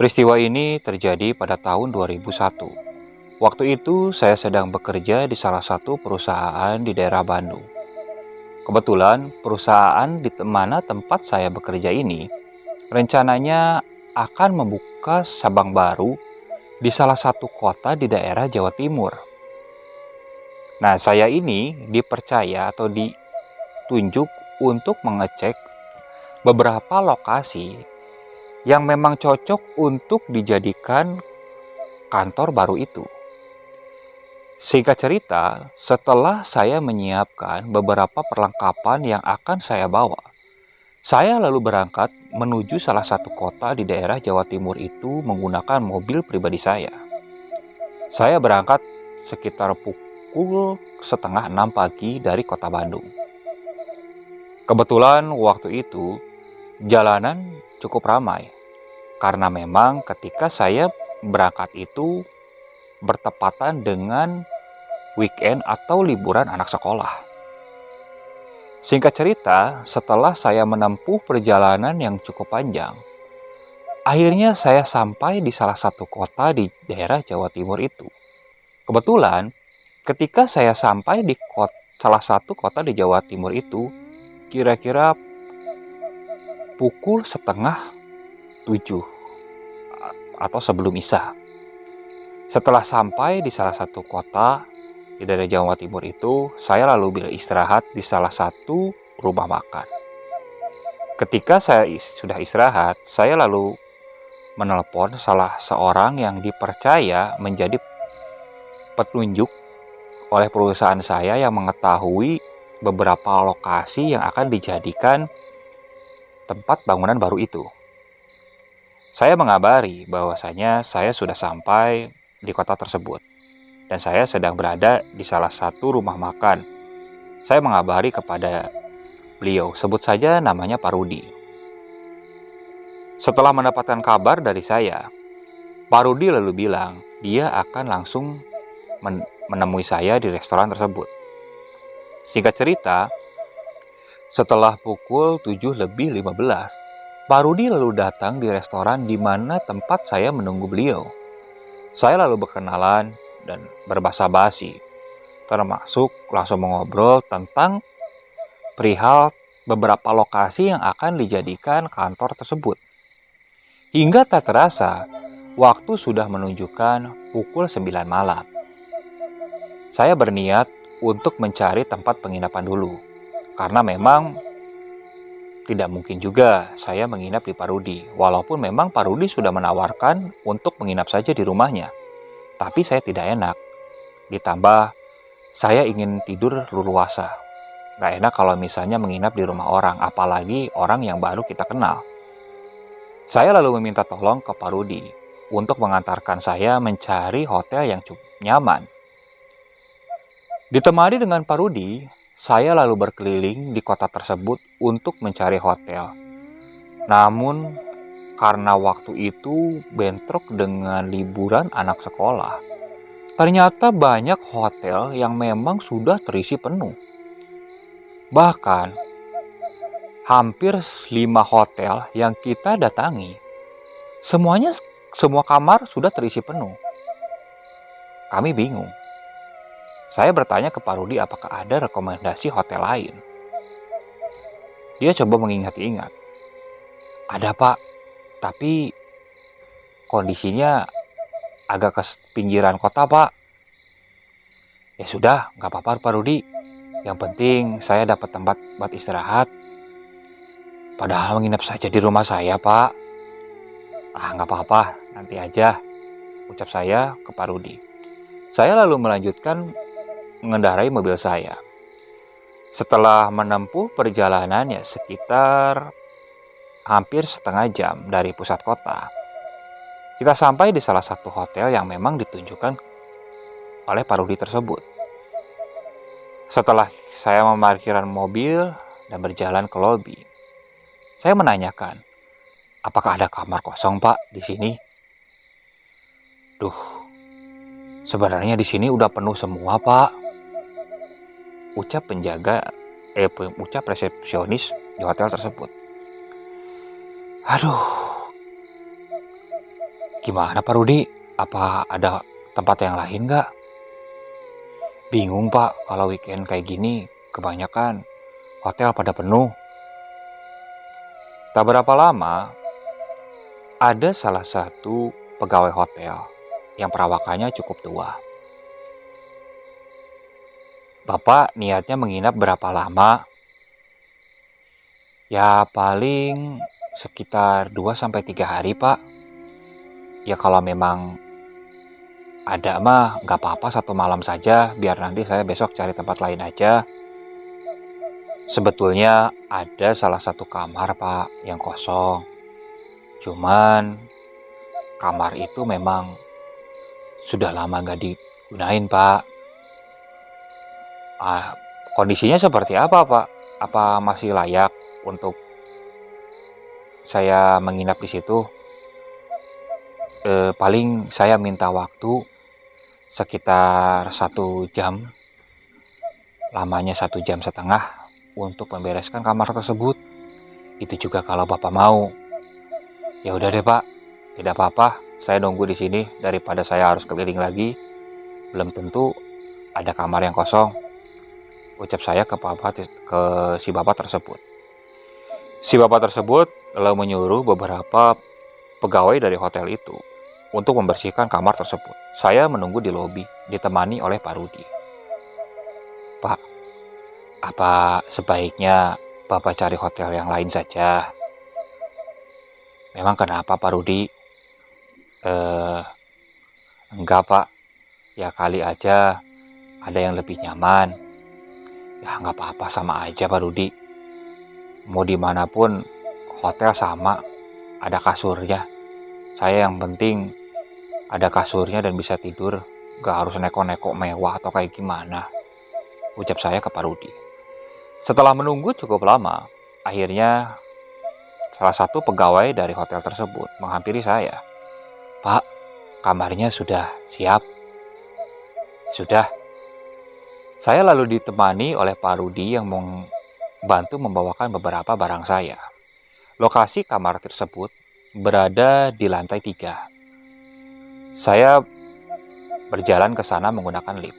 Peristiwa ini terjadi pada tahun 2001. Waktu itu saya sedang bekerja di salah satu perusahaan di daerah Bandung. Kebetulan perusahaan di mana tempat saya bekerja ini rencananya akan membuka cabang baru di salah satu kota di daerah Jawa Timur. Nah, saya ini dipercaya atau ditunjuk untuk mengecek beberapa lokasi yang memang cocok untuk dijadikan kantor baru itu. Singkat cerita, setelah saya menyiapkan beberapa perlengkapan yang akan saya bawa, saya lalu berangkat menuju salah satu kota di daerah Jawa Timur itu menggunakan mobil pribadi saya. Saya berangkat sekitar pukul setengah 6 pagi dari kota Bandung. Kebetulan waktu itu jalanan cukup ramai, karena memang ketika saya berangkat itu bertepatan dengan weekend atau liburan anak sekolah. Singkat cerita, setelah saya menempuh perjalanan yang cukup panjang, akhirnya saya sampai di salah satu kota di daerah Jawa Timur itu. Kebetulan, ketika saya sampai di salah satu kota di Jawa Timur itu, kira-kira pukul setengah 7 atau sebelum Isya. Setelah sampai di salah satu kota di daerah Jawa Timur itu, saya lalu beristirahat di salah satu rumah makan. Ketika saya sudah istirahat, saya lalu menelpon salah seorang yang dipercaya menjadi petunjuk oleh perusahaan saya yang mengetahui beberapa lokasi yang akan dijadikan tempat bangunan baru itu. Saya mengabari bahwasanya saya sudah sampai di kota tersebut dan saya sedang berada di salah satu rumah makan. Saya mengabari kepada beliau, sebut saja namanya Pak Rudi. Setelah mendapatkan kabar dari saya, Pak Rudi lalu bilang dia akan langsung menemui saya di restoran tersebut. Singkat cerita, setelah pukul 7:15, Pak Rudi lalu datang di restoran di mana tempat saya menunggu beliau. Saya lalu berkenalan dan berbasa-basi, termasuk langsung mengobrol tentang perihal beberapa lokasi yang akan dijadikan kantor tersebut. Hingga tak terasa, waktu sudah menunjukkan pukul 9 malam. Saya berniat untuk mencari tempat penginapan dulu, karena memang tidak mungkin juga saya menginap di Pak Rudi, walaupun memang Pak Rudi sudah menawarkan untuk menginap saja di rumahnya. Tapi saya tidak enak, ditambah saya ingin tidur leluasa. Gak enak kalau misalnya menginap di rumah orang, apalagi orang yang baru kita kenal. Saya lalu meminta tolong ke Pak Rudi untuk mengantarkan saya mencari hotel yang cukup nyaman. Ditemani dengan Pak Rudi, saya lalu berkeliling di kota tersebut untuk mencari hotel. Namun, karena waktu itu bentrok dengan liburan anak sekolah, ternyata banyak hotel yang memang sudah terisi penuh. Bahkan, hampir 5 hotel yang kita datangi, semua kamar sudah terisi penuh. Kami bingung. Saya bertanya ke Pak Rudi apakah ada rekomendasi hotel lain. Dia coba mengingat-ingat. Ada Pak, tapi kondisinya agak ke pinggiran kota Pak. Ya sudah, gak apa-apa Pak Rudi. Yang penting saya dapat tempat buat istirahat. Padahal menginap saja di rumah saya Pak. Gak apa-apa, nanti aja, ucap saya ke Pak Rudi. Saya lalu melanjutkan mengendarai mobil saya. Setelah menempuh perjalanan sekitar hampir setengah jam dari pusat kota, kita sampai di salah satu hotel yang memang ditunjukkan oleh Pak Rudi tersebut. Setelah saya memarkirkan mobil dan berjalan ke lobi, saya menanyakan, apakah ada kamar kosong Pak di sini? Sebenarnya di sini udah penuh semua Pak, ucap resepsionis di hotel tersebut. Gimana Pak Rudi? Apa ada tempat yang lain nggak? Bingung Pak, kalau weekend kayak gini kebanyakan hotel pada penuh. Tak berapa lama, ada salah satu pegawai hotel yang perawakannya cukup tua. Bapak niatnya menginap berapa lama? Ya paling sekitar 2-3 hari Pak. Ya kalau memang ada mah nggak apa-apa 1 malam saja, biar nanti saya besok cari tempat lain aja. Sebetulnya ada salah satu kamar Pak yang kosong. Cuman kamar itu memang sudah lama nggak digunain Pak. Kondisinya seperti apa Pak? Apa masih layak untuk saya menginap di situ? Paling saya minta waktu sekitar 1 jam, lamanya 1,5 jam untuk membereskan kamar tersebut. Itu juga kalau Bapak mau. Ya udah deh Pak, tidak apa-apa. Saya nunggu di sini daripada saya harus keliling lagi. Belum tentu ada kamar yang kosong. Ucap saya ke si bapak tersebut. Si bapak tersebut lalu menyuruh beberapa pegawai dari hotel itu untuk membersihkan kamar tersebut. Saya menunggu di lobi, ditemani oleh Pak Rudi. Pak, apa sebaiknya Bapak cari hotel yang lain saja? Memang kenapa Pak Rudi? Enggak Pak, ya kali aja ada yang lebih nyaman. Ya nggak apa-apa, sama aja Pak Rudi. Mau dimanapun hotel sama, ada kasurnya. Saya yang penting ada kasurnya dan bisa tidur, gak harus neko-neko mewah atau kayak gimana, ucap saya ke Pak Rudi. Setelah menunggu cukup lama, akhirnya salah satu pegawai dari hotel tersebut menghampiri saya. Pak, kamarnya sudah siap? Sudah. Saya lalu ditemani oleh Pak Rudi yang membantu membawakan beberapa barang saya. Lokasi kamar tersebut berada di lantai 3. Saya berjalan ke sana menggunakan lift.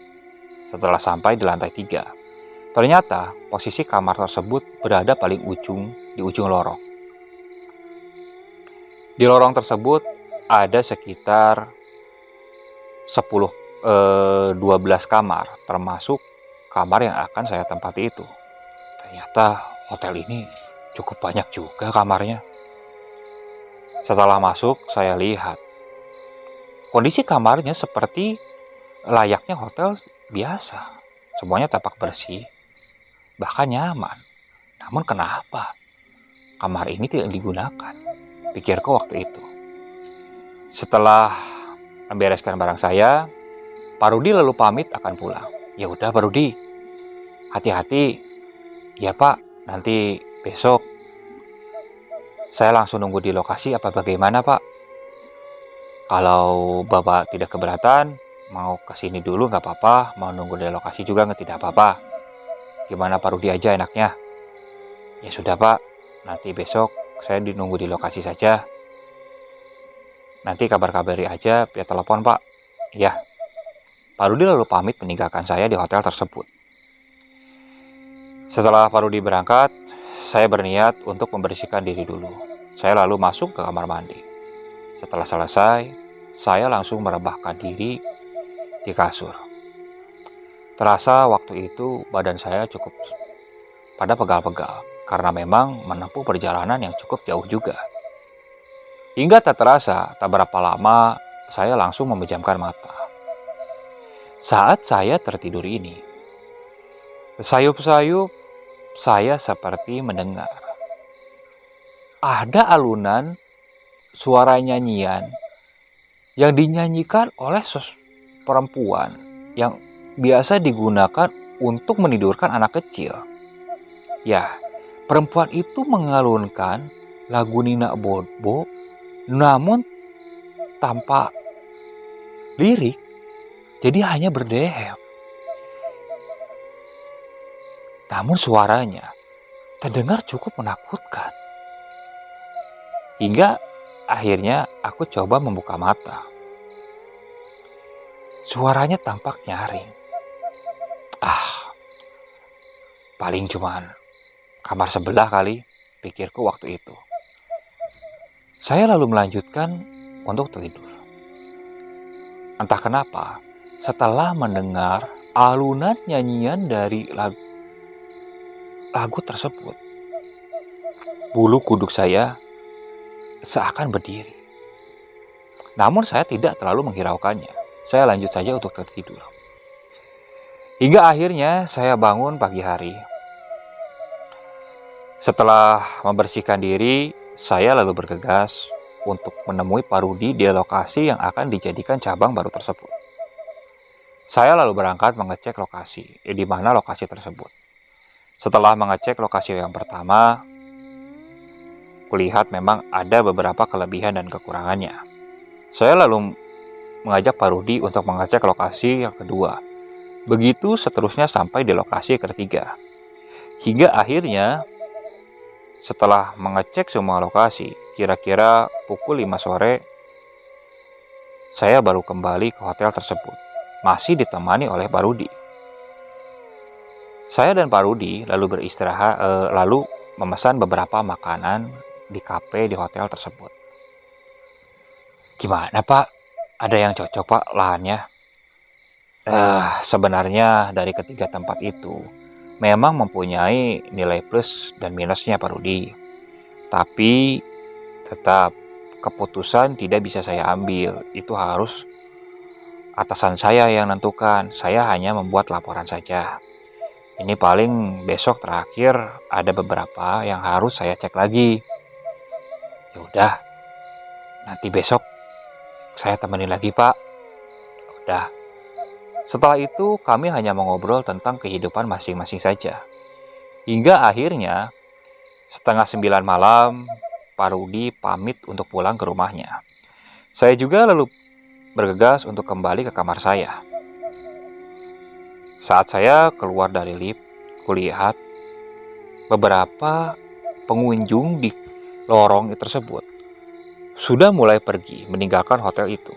Setelah sampai di lantai 3, ternyata posisi kamar tersebut berada paling di ujung lorong. Di lorong tersebut ada sekitar 12 kamar, termasuk kamar yang akan saya tempati itu. Ternyata hotel ini cukup banyak juga kamarnya. Setelah masuk, saya lihat kondisi kamarnya seperti layaknya hotel biasa. Semuanya tampak bersih, bahkan nyaman. Namun kenapa kamar ini tidak digunakan? Pikirku waktu itu. Setelah membereskan barang saya, Pak Rudi lalu pamit akan pulang. Ya udah Pak Rudi, hati-hati. Ya Pak, nanti besok saya langsung nunggu di lokasi apa bagaimana Pak? Kalau Bapak tidak keberatan, mau kesini dulu nggak apa-apa, mau nunggu di lokasi juga tidak apa-apa. Gimana Pak Rudi aja enaknya? Ya sudah Pak, nanti besok saya nunggu di lokasi saja. Nanti kabar-kabari aja via telepon Pak. Ya. Pak Rudi lalu pamit meninggalkan saya di hotel tersebut. Setelah Pak Rudi berangkat, saya berniat untuk membersihkan diri dulu. Saya lalu masuk ke kamar mandi. Setelah selesai, saya langsung merebahkan diri di kasur. Terasa waktu itu badan saya cukup pada pegal-pegal, karena memang menempuh perjalanan yang cukup jauh juga. Hingga tak terasa, tak berapa lama, saya langsung memejamkan mata. Saat saya tertidur ini, sayup-sayup saya seperti mendengar ada alunan suara nyanyian yang dinyanyikan oleh perempuan yang biasa digunakan untuk menidurkan anak kecil. Ya, perempuan itu mengalunkan lagu Nina Bobo namun tanpa lirik, jadi hanya berdehel. Namun suaranya terdengar cukup menakutkan. Hingga Akhirnya aku coba membuka mata. Suaranya tampak nyaring. Paling cuman kamar sebelah kali, pikirku waktu itu. Saya lalu melanjutkan untuk tidur. Entah kenapa, setelah mendengar alunan nyanyian dari lagu tersebut, bulu kuduk saya seakan berdiri. Namun saya tidak terlalu menghiraukannya. Saya lanjut saja untuk tertidur. Hingga akhirnya saya bangun pagi hari. Setelah membersihkan diri, saya lalu bergegas untuk menemui Pak Rudi di lokasi yang akan dijadikan cabang baru tersebut. Saya lalu berangkat mengecek lokasi, di mana lokasi tersebut. Setelah mengecek lokasi yang pertama, kulihat memang ada beberapa kelebihan dan kekurangannya. Saya lalu mengajak Pak Rudi untuk mengecek lokasi yang kedua. Begitu seterusnya sampai di lokasi ketiga. Hingga akhirnya setelah mengecek semua lokasi, kira-kira pukul 5 sore, saya baru kembali ke hotel tersebut. Masih ditemani oleh Pak Rudi. Saya dan Pak Rudi lalu beristirahat, lalu memesan beberapa makanan di kafe di hotel tersebut. Gimana Pak? Ada yang cocok Pak lahannya? Sebenarnya dari ketiga tempat itu memang mempunyai nilai plus dan minusnya Pak Rudi. Tapi tetap keputusan tidak bisa saya ambil. Itu harus atasan saya yang menentukan. Saya hanya membuat laporan saja. Ini paling besok terakhir ada beberapa yang harus saya cek lagi. Yaudah, nanti besok saya temenin lagi Pak. Udah. Setelah itu kami hanya mengobrol tentang kehidupan masing-masing saja. Hingga akhirnya setengah 9 malam Pak Rudi pamit untuk pulang ke rumahnya. Saya juga lalu bergegas untuk kembali ke kamar saya. Saat saya keluar dari lift, kulihat beberapa pengunjung di lorong tersebut sudah mulai pergi meninggalkan hotel itu.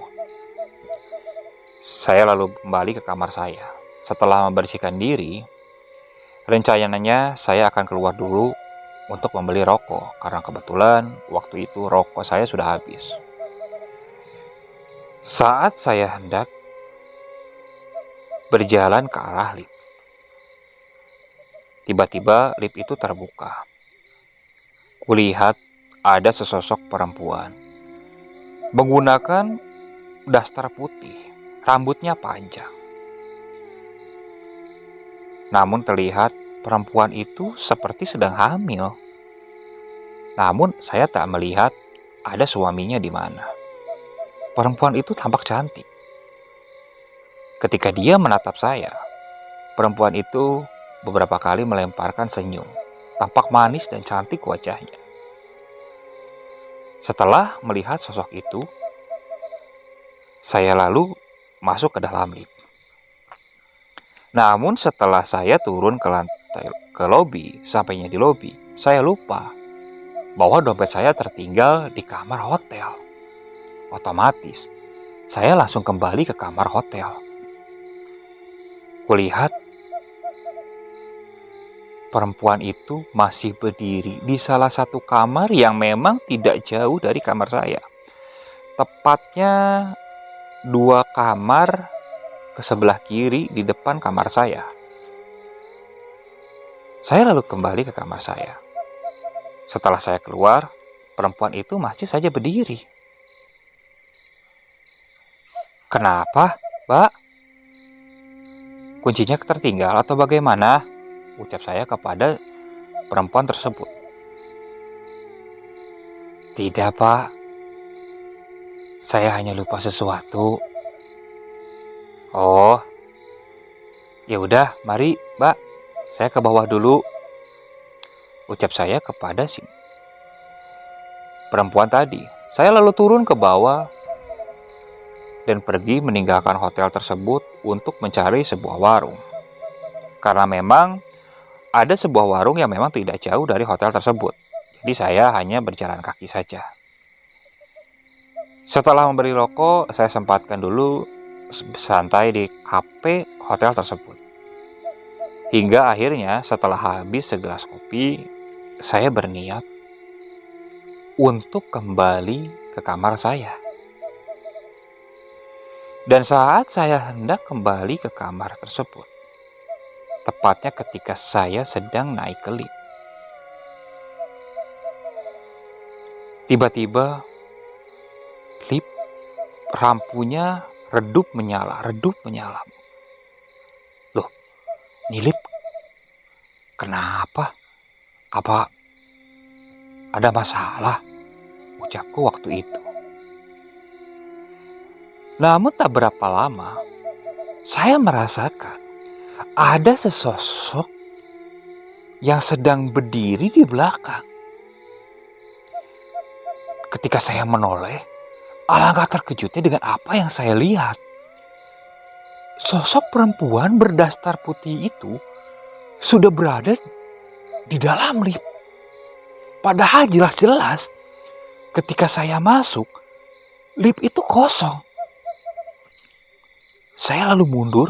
Saya lalu kembali ke kamar saya. Setelah membersihkan diri, rencananya saya akan keluar dulu untuk membeli rokok karena kebetulan waktu itu rokok saya sudah habis. Saat saya hendak berjalan ke arah lift, tiba-tiba lift itu terbuka. Kulihat ada sesosok perempuan menggunakan daster putih, rambutnya panjang. Namun terlihat perempuan itu seperti sedang hamil. Namun saya tak melihat ada suaminya di mana. Perempuan itu tampak cantik. Ketika dia menatap saya, perempuan itu beberapa kali melemparkan senyum. Tampak manis dan cantik wajahnya. Setelah melihat sosok itu, saya lalu masuk ke dalam lift. Namun setelah saya turun ke lantai ke lobi, sampainya di lobi, saya lupa bahwa dompet saya tertinggal di kamar hotel. Otomatis, saya langsung kembali ke kamar hotel. Kulihat perempuan itu masih berdiri di salah satu kamar yang memang tidak jauh dari kamar saya. Tepatnya 2 kamar ke sebelah kiri di depan kamar saya. Saya lalu kembali ke kamar saya. Setelah saya keluar, perempuan itu masih saja berdiri. Kenapa, Mbak? Kuncinya tertinggal atau bagaimana? Ucap saya kepada perempuan tersebut. Tidak, Pak. Saya hanya lupa sesuatu. Oh, ya udah, mari, Mbak. Saya ke bawah dulu. Ucap saya kepada si perempuan tadi. Saya lalu turun ke bawah dan pergi meninggalkan hotel tersebut untuk mencari sebuah warung. Karena memang ada sebuah warung yang memang tidak jauh dari hotel tersebut. Jadi saya hanya berjalan kaki saja. Setelah memberi rokok, saya sempatkan dulu santai di kafe hotel tersebut. Hingga akhirnya setelah habis segelas kopi, saya berniat untuk kembali ke kamar saya. Dan saat saya hendak kembali ke kamar tersebut, tepatnya ketika saya sedang naik ke lift, tiba-tiba lift lampunya redup menyala. Loh, ini lift kenapa? Apa ada masalah? Ucapku waktu itu. Namun tak berapa lama, saya merasakan ada sesosok yang sedang berdiri di belakang. Ketika saya menoleh, alangkah terkejutnya dengan apa yang saya lihat. Sosok perempuan berdastar putih itu sudah berada di dalam lift. Padahal jelas-jelas ketika saya masuk, lift itu kosong. Saya lalu mundur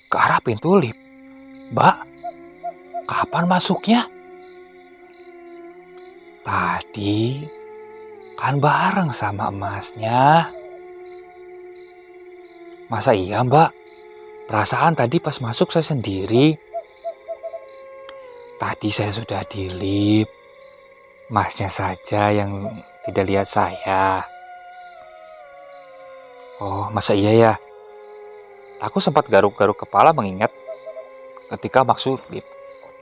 ke arah pintu lift. Mbak, kapan masuknya? Tadi kan bareng sama emasnya. Masa iya mbak? Perasaan tadi pas masuk saya sendiri. Tadi saya sudah di lift. Masnya saja yang tidak lihat saya. Oh, masa iya ya? Aku sempat garuk-garuk kepala mengingat ketika masuk lift.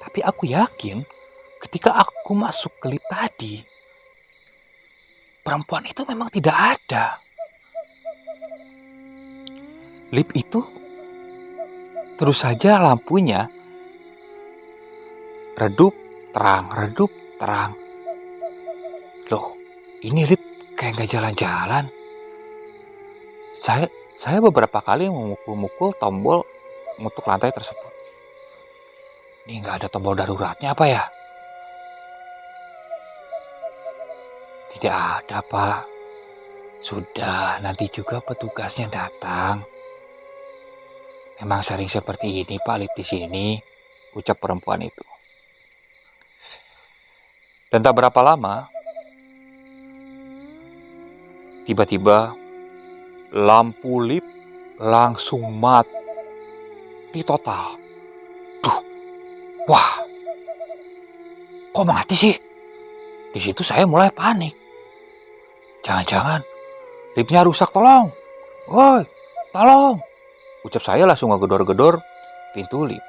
Tapi aku yakin ketika aku masuk ke lift tadi, perempuan itu memang tidak ada. Lift itu terus saja lampunya redup, terang. Loh, ini lift kayak gak jalan-jalan. Saya beberapa kali memukul-mukul tombol untuk lantai tersebut. Ini gak ada tombol daruratnya apa ya? Tidak ada, Pak. Sudah, nanti juga petugasnya datang. Memang sering seperti ini, Pak, lift di sini, ucap perempuan itu. Dan tak berapa lama, tiba-tiba lampu lift langsung mati total. Duh, wah, kok mati sih? Di situ saya mulai panik. Jangan-jangan liftnya rusak, tolong. Woi, tolong. Ucap saya langsung ngegedor-gedor pintu lift.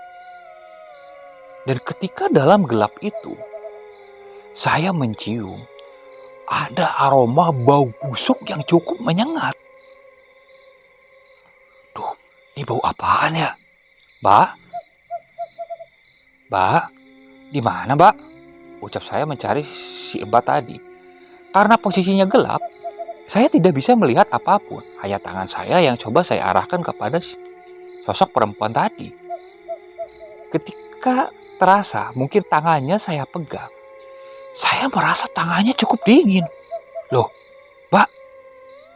Dan ketika dalam gelap itu, saya mencium ada aroma bau busuk yang cukup menyengat. Duh, ini bau apaan ya? Mbak? Mbak? Di mana, Mbak? Ucap saya mencari si Mbak tadi. Karena posisinya gelap, saya tidak bisa melihat apapun. Hanya tangan saya yang coba saya arahkan kepada sosok perempuan tadi. Ketika terasa mungkin tangannya saya pegang, saya merasa tangannya cukup dingin. Loh, Mbak,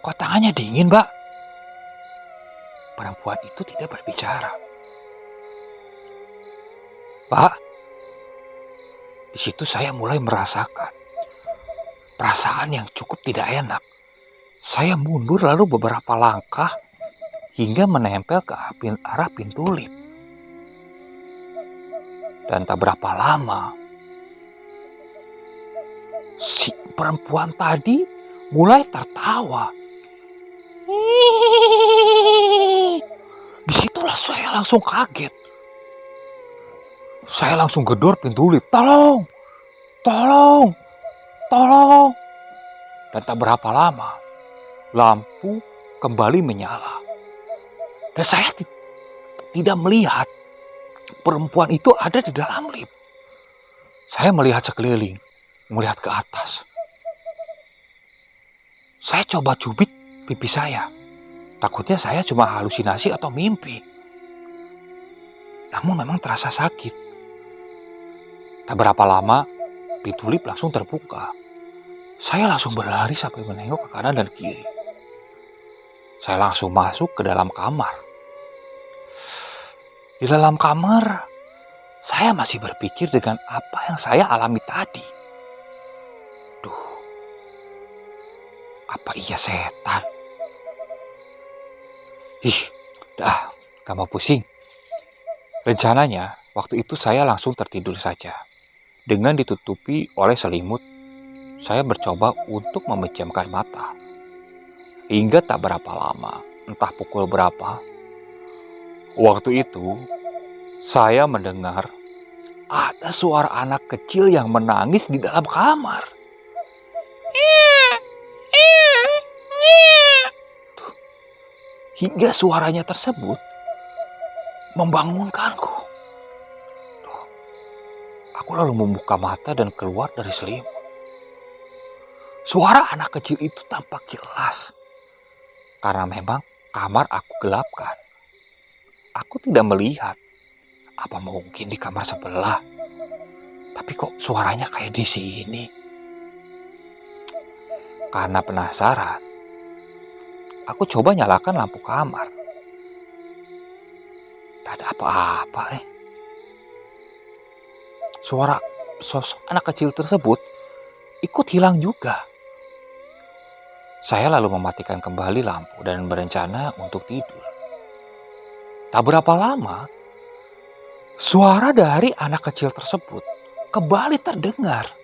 kok tangannya dingin, Mbak? Perempuan itu tidak berbicara. Mbak, di situ saya mulai merasakan perasaan yang cukup tidak enak. Saya mundur lalu beberapa langkah hingga menempel ke arah pintu lift. Dan tak berapa lama, si perempuan tadi mulai tertawa. Disitulah saya langsung kaget. Saya langsung gedor pintu lift. Tolong, tolong, tolong. Dan tak berapa lama, lampu kembali menyala. Dan saya tidak melihat perempuan itu ada di dalam lift. Saya melihat sekeliling, melihat ke atas. Saya coba cubit pipi saya. Takutnya saya cuma halusinasi atau mimpi. Namun memang terasa sakit. Tak berapa lama, pintu lift langsung terbuka. Saya langsung berlari sampai menengok ke kanan dan kiri. Saya langsung masuk ke dalam kamar. Di dalam kamar, saya masih berpikir dengan apa yang saya alami tadi. Duh, apa iya setan? Ih, dah, gak mau pusing. Rencananya, waktu itu saya langsung tertidur saja. Dengan ditutupi oleh selimut, saya mencoba untuk memejamkan mata. Hingga tak berapa lama, entah pukul berapa, waktu itu saya mendengar ada suara anak kecil yang menangis di dalam kamar. Tuh, hingga suaranya tersebut membangunkanku. Tuh, aku lalu membuka mata dan keluar dari selimut. Suara anak kecil itu tampak jelas. Karena memang kamar aku gelapkan. Aku tidak melihat. Apa mungkin di kamar sebelah? Tapi kok suaranya kayak di sini? Karena penasaran, aku coba nyalakan lampu kamar. Tak ada apa-apa. Suara sosok anak kecil tersebut ikut hilang juga. Saya lalu mematikan kembali lampu dan berencana untuk tidur. Tak berapa lama, suara dari anak kecil tersebut kembali terdengar.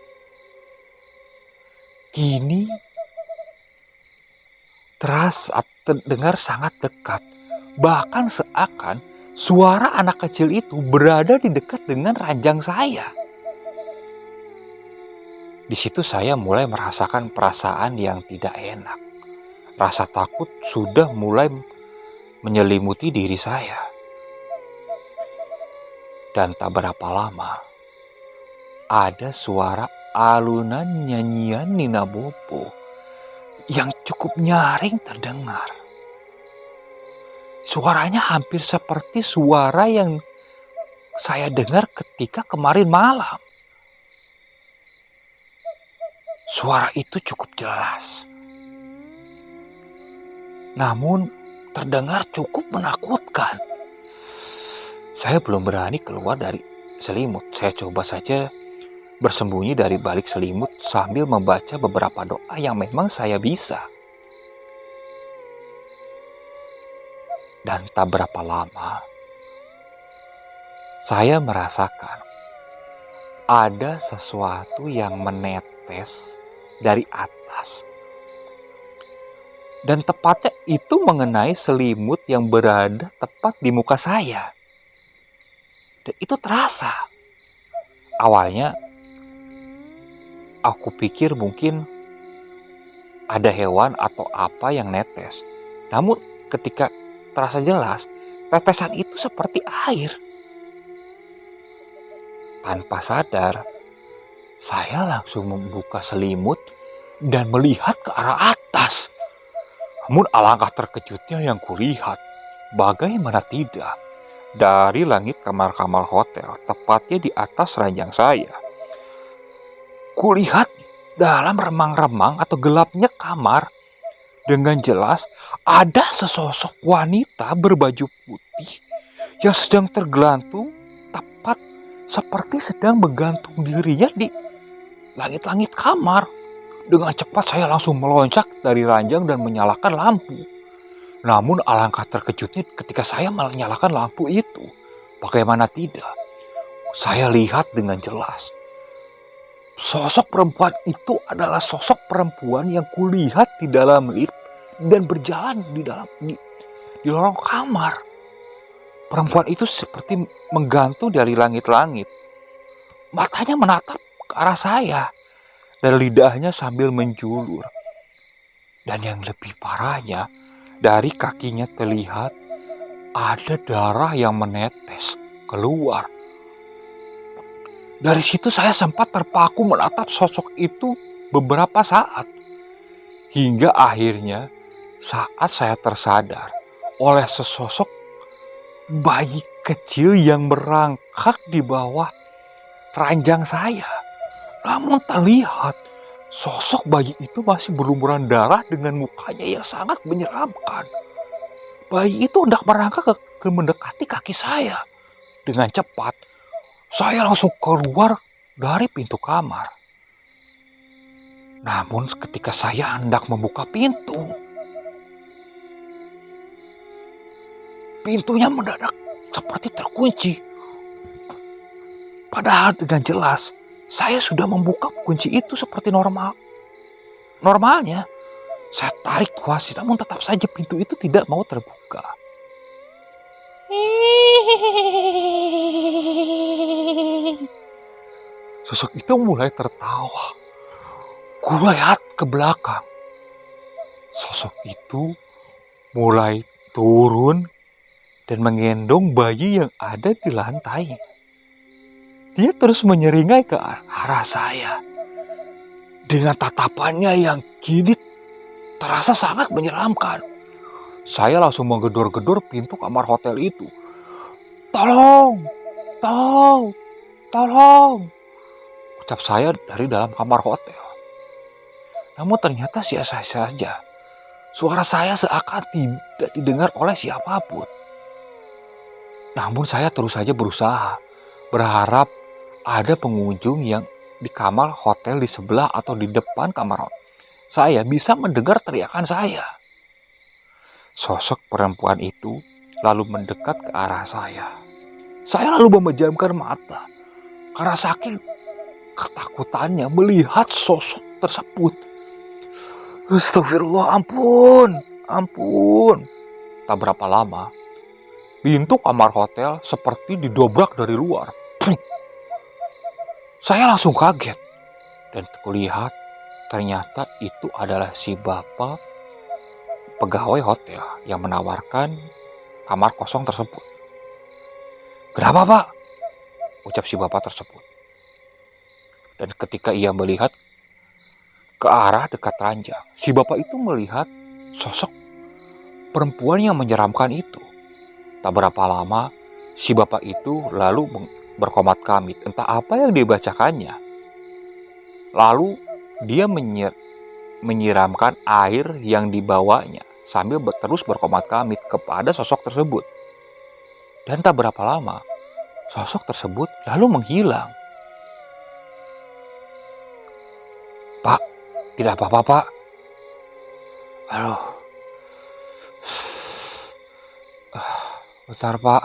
Kini terdengar sangat dekat. Bahkan seakan suara anak kecil itu berada di dekat dengan ranjang saya. Di situ saya mulai merasakan perasaan yang tidak enak. Rasa takut sudah mulai menyelimuti diri saya. Dan tak berapa lama, ada suara alunan nyanyian Nina Bobo yang cukup nyaring terdengar. Suaranya hampir seperti suara yang saya dengar ketika kemarin malam. Suara itu cukup jelas. Namun terdengar cukup menakutkan. Saya belum berani keluar dari selimut. Saya coba saja bersembunyi dari balik selimut sambil membaca beberapa doa yang memang saya bisa. Dan tak berapa lama, saya merasakan ada sesuatu yang menetes dari atas. Dan tepatnya itu mengenai selimut yang berada tepat di muka saya. Dan itu terasa. Awalnya aku pikir mungkin ada hewan atau apa yang netes. Namun ketika terasa jelas, tetesan itu seperti air. Tanpa sadar, saya langsung membuka selimut dan melihat ke arah atas. Namun alangkah terkejutnya yang kulihat, bagaimana tidak, dari langit kamar-kamar hotel, tepatnya di atas ranjang saya. Kulihat dalam remang-remang atau gelapnya kamar, dengan jelas ada sesosok wanita berbaju putih yang sedang tergelantung tepat seperti sedang menggantung dirinya di langit-langit kamar. Dengan cepat saya langsung meloncat dari ranjang dan menyalakan lampu. Namun alangkah terkejutnya ketika saya menyalakan lampu itu. Bagaimana tidak, saya lihat dengan jelas. Sosok perempuan itu adalah sosok perempuan yang kulihat di dalam lift dan berjalan di lorong kamar. Perempuan itu seperti menggantung dari langit-langit. Matanya menatap ke arah saya dan lidahnya sambil menjulur. Dan yang lebih parahnya, dari kakinya terlihat ada darah yang menetes keluar. Dari situ saya sempat terpaku menatap sosok itu beberapa saat. Hingga akhirnya saat saya tersadar oleh sesosok bayi kecil yang merangkak di bawah ranjang saya. Namun terlihat Sosok bayi itu masih berlumuran darah dengan mukanya yang sangat menyeramkan. Bayi itu hendak merangkak ke mendekati kaki saya. Dengan cepat, saya langsung keluar dari pintu kamar. Namun ketika saya hendak membuka pintu, pintunya mendadak seperti terkunci. Padahal dengan jelas, saya sudah membuka kunci itu seperti normalnya. Saya tarik kuasi, namun tetap saja pintu itu tidak mau terbuka. Sosok itu mulai tertawa. Kulihat ke belakang. Sosok itu mulai turun dan menggendong bayi yang ada di lantai. Dia terus menyeringai ke arah saya. Dengan tatapannya yang kini terasa sangat menyeramkan. Saya langsung menggedor-gedor pintu kamar hotel itu. Tolong! Tolong! Tolong! Ucap saya dari dalam kamar hotel. Namun ternyata sia-sia saja. Suara saya seakan tidak didengar oleh siapapun. Namun saya terus saja berusaha. Berharap ada pengunjung yang di kamar hotel di sebelah atau di depan kamar saya bisa mendengar teriakan saya. Sosok perempuan itu lalu mendekat ke arah saya. Saya lalu memejamkan mata karena saking ketakutannya melihat sosok tersebut. Astagfirullah, ampun. Tak berapa lama, pintu kamar hotel seperti didobrak dari luar. Saya langsung kaget dan kulihat ternyata itu adalah si bapak pegawai hotel yang menawarkan kamar kosong tersebut. Kenapa, Pak? Ucap si bapak tersebut. Dan ketika ia melihat ke arah dekat ranjang, si bapak itu melihat sosok perempuan yang menyeramkan itu. Tak berapa lama, si bapak itu lalu berkomat kamit, entah apa yang dibacakannya. Lalu dia menyiramkan air yang dibawanya sambil terus berkomat kamit kepada sosok tersebut. Dan tak berapa lama, sosok tersebut lalu menghilang. Pak, tidak apa-apa, Pak. Aduh. Bentar, Pak.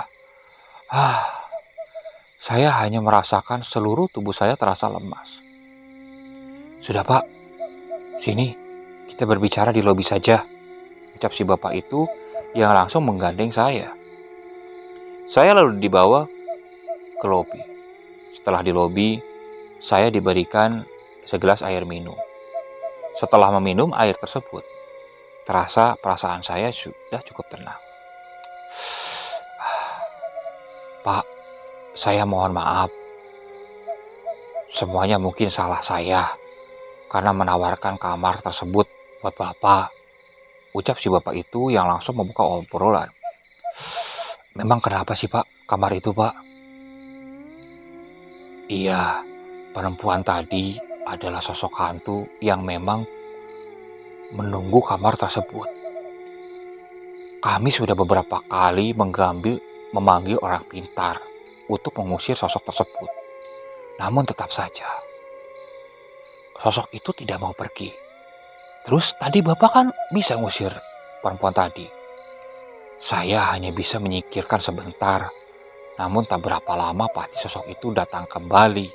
Saya hanya merasakan seluruh tubuh saya terasa lemas. Sudah, Pak. Sini, kita berbicara di lobi saja. Ucap si bapak itu yang langsung menggandeng saya. Saya lalu dibawa ke lobi. Setelah di lobi, saya diberikan segelas air minum. Setelah meminum air tersebut, terasa perasaan saya sudah cukup tenang. Pak, saya mohon maaf. Semuanya mungkin salah saya karena menawarkan kamar tersebut buat Bapak. Ucap si bapak itu yang langsung membuka obrolan. Memang kenapa sih, Pak, kamar itu, Pak? Iya, perempuan tadi adalah sosok hantu yang memang menunggu kamar tersebut. Kami sudah beberapa kali memanggil orang pintar untuk mengusir sosok tersebut. Namun tetap saja, sosok itu tidak mau pergi. Terus tadi Bapak kan bisa ngusir perempuan tadi. Saya hanya bisa menyingkirkan sebentar. Namun tak berapa lama pasti sosok itu datang kembali.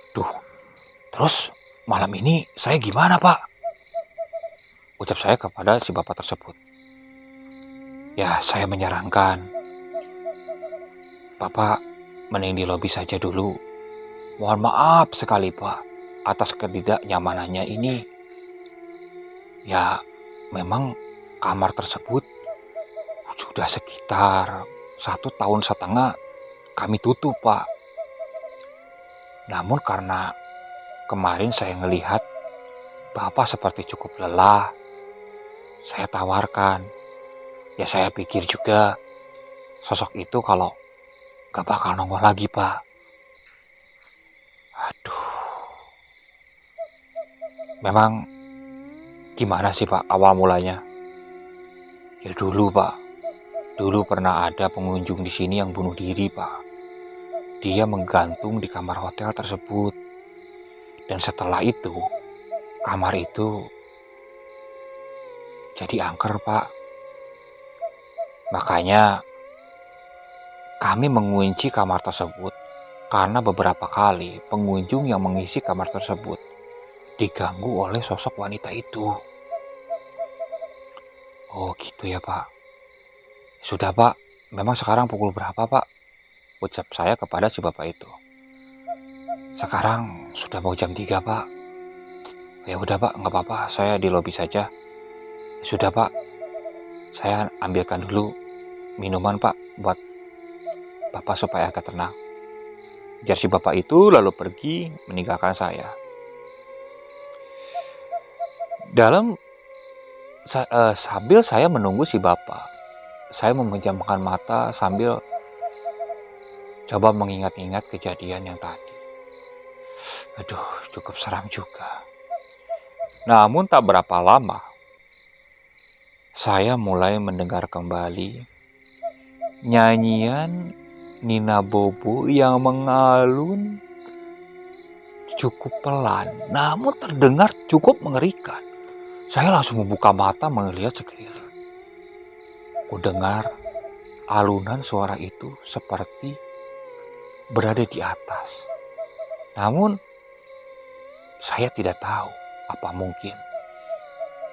Duh, terus malam ini saya gimana, Pak? Ucap saya kepada si bapak tersebut. Ya, saya menyarankan Bapak mending di lobi saja dulu. Mohon maaf sekali, Pak, atas ketidaknyamanannya ini. Ya, memang kamar tersebut sudah sekitar 1,5 tahun kami tutup, Pak. Namun karena kemarin saya melihat Bapak seperti cukup lelah, saya tawarkan. Ya saya pikir juga sosok itu kalau gak bakal nongol lagi, Pak. Aduh. Memang gimana sih Pak awal mulanya? Ya dulu Pak, dulu pernah ada pengunjung di sini yang bunuh diri Pak. Dia menggantung di kamar hotel tersebut. Dan setelah itu, kamar itu jadi angker Pak. Makanya kami mengunci kamar tersebut karena beberapa kali pengunjung yang mengisi kamar tersebut diganggu oleh sosok wanita itu. Oh gitu ya Pak. Sudah Pak, memang sekarang pukul berapa Pak? Ucap saya kepada si bapak itu. Sekarang sudah mau jam 3 Pak. Ya udah Pak, nggak apa-apa, saya di lobi saja. Sudah Pak, saya ambilkan dulu minuman Pak buat Bapak supaya agak tenang. Jar si bapak itu lalu pergi meninggalkan saya. Sambil saya menunggu si bapak, saya memejamkan mata sambil coba mengingat-ingat kejadian yang tadi. Aduh, cukup seram juga. Namun tak berapa lama, saya mulai mendengar kembali nyanyian Nina Bobo yang mengalun cukup pelan, namun terdengar cukup mengerikan. Saya langsung membuka mata melihat sekeliling. Kudengar alunan suara itu seperti berada di atas. Namun, saya tidak tahu apa mungkin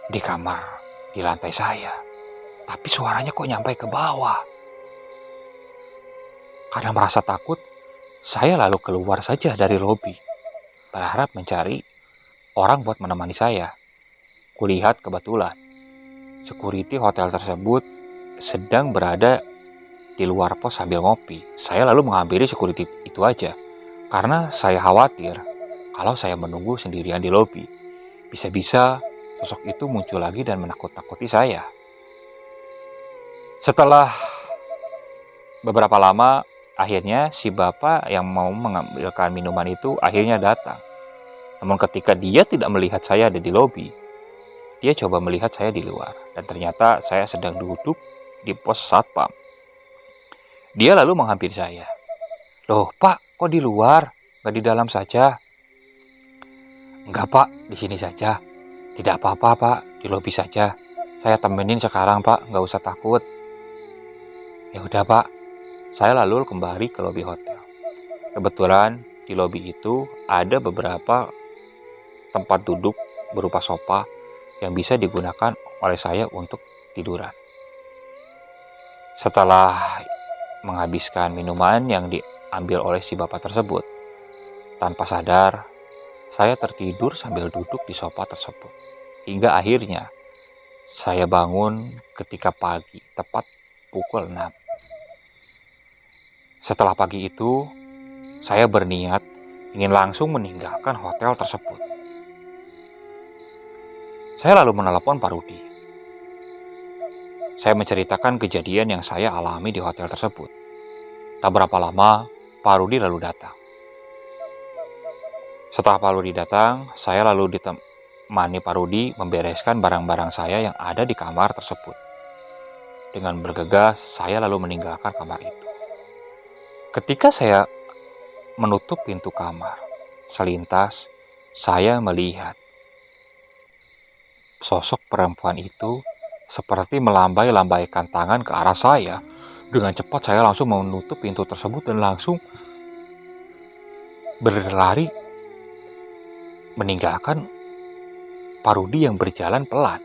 di kamar di lantai saya. Tapi suaranya kok nyampe ke bawah. Karena merasa takut, saya lalu keluar saja dari lobi, berharap mencari orang buat menemani saya. Kulihat kebetulan, security hotel tersebut sedang berada di luar pos sambil ngopi. Saya lalu menghampiri security itu aja, karena saya khawatir kalau saya menunggu sendirian di lobi, bisa-bisa sosok itu muncul lagi dan menakut-nakuti saya. Setelah beberapa lama, akhirnya si bapak yang mau mengambilkan minuman itu akhirnya datang. Namun ketika dia tidak melihat saya ada di lobi, dia coba melihat saya di luar. Dan ternyata saya sedang duduk di pos satpam. Dia lalu menghampiri saya. Loh Pak, kok di luar? Gak di dalam saja? Enggak Pak, di sini saja. Tidak apa-apa Pak, di lobi saja. Saya temenin sekarang Pak, gak usah takut. Ya udah Pak, saya lalu kembali ke lobi hotel. Kebetulan di lobi itu ada beberapa tempat duduk berupa sofa yang bisa digunakan oleh saya untuk tiduran. Setelah menghabiskan minuman yang diambil oleh si bapak tersebut, tanpa sadar, saya tertidur sambil duduk di sofa tersebut. Hingga akhirnya, saya bangun ketika pagi, tepat pukul 6. Setelah pagi itu, saya berniat ingin langsung meninggalkan hotel tersebut. Saya lalu menelepon Pak Rudi. Saya menceritakan kejadian yang saya alami di hotel tersebut. Tak berapa lama, Pak Rudi lalu datang. Setelah Pak Rudi datang, saya lalu ditemani Pak Rudi membereskan barang-barang saya yang ada di kamar tersebut. Dengan bergegas, saya lalu meninggalkan kamar itu. Ketika saya menutup pintu kamar, selintas saya melihat sosok perempuan itu seperti melambai-lambaikan tangan ke arah saya. Dengan cepat saya langsung menutup pintu tersebut dan langsung berlari meninggalkan Pak Rudi yang berjalan pelan.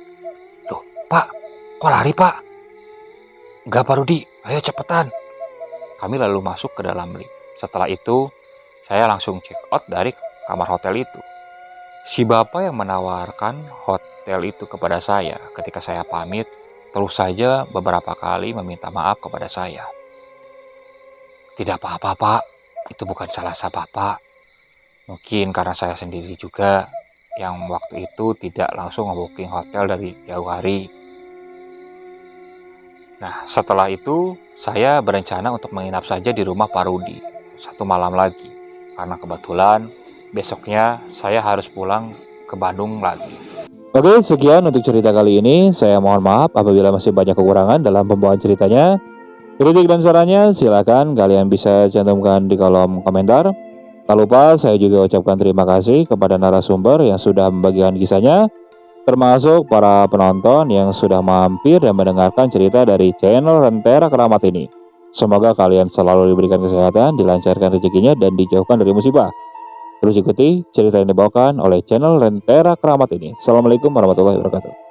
Loh, Pak, kok lari Pak? Enggak Pak Rudi, ayo cepetan. Kami lalu masuk ke dalam lift. Setelah itu, saya langsung check out dari kamar hotel itu. Si bapak yang menawarkan hotel itu kepada saya ketika saya pamit, terus saja beberapa kali meminta maaf kepada saya. Tidak apa-apa Pak, itu bukan salah Bapak. Mungkin karena saya sendiri juga yang waktu itu tidak langsung nge-booking hotel dari jauh hari. Nah, setelah itu saya berencana untuk menginap saja di rumah Pak Rudi 1 malam lagi. Karena kebetulan besoknya saya harus pulang ke Bandung lagi. Oke, sekian untuk cerita kali ini. Saya mohon maaf apabila masih banyak kekurangan dalam pembawaan ceritanya. Kritik dan sarannya silakan kalian bisa cantumkan di kolom komentar. Tak lupa saya juga ucapkan terima kasih kepada narasumber yang sudah membagikan kisahnya, termasuk para penonton yang sudah mampir dan mendengarkan cerita dari channel Rentera Keramat ini. Semoga kalian selalu diberikan kesehatan, dilancarkan rezekinya, dan dijauhkan dari musibah. Terus ikuti cerita yang dibawakan oleh channel Rentera Keramat ini. Assalamualaikum warahmatullahi wabarakatuh.